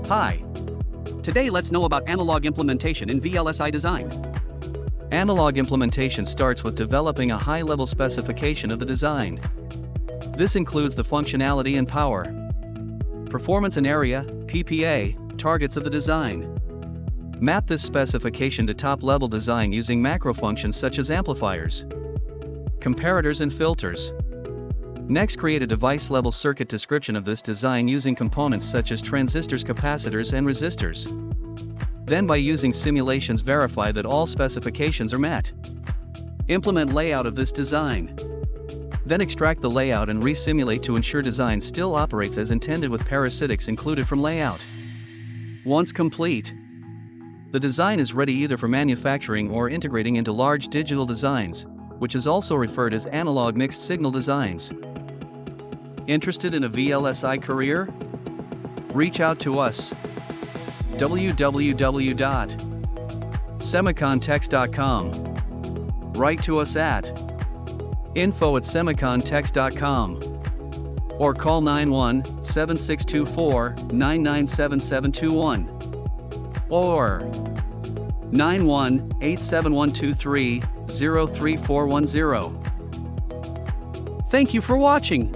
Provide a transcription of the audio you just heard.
Hi. Today let's know about analog implementation in VLSI Design. Analog implementation starts with developing a high-level specification of the design. This includes the functionality and power, performance and area, PPA, targets of the design. Map this specification to top-level design using macro functions such as amplifiers, comparators and filters. Next, create a device-level circuit description of this design using components such as transistors, capacitors, and resistors. Then, by using simulations, verify that all specifications are met. Implement layout of this design. Then extract the layout and re-simulate to ensure design still operates as intended with parasitics included from layout. Once complete, the design is ready either for manufacturing or integrating into large digital designs, which is also referred as analog mixed signal designs. Interested in a VLSI career? Reach out to us. www.semicontex.com. Write to us at info@semicontex.com or call 91-7624-997721 or 91-87123-03410. Thank you for watching.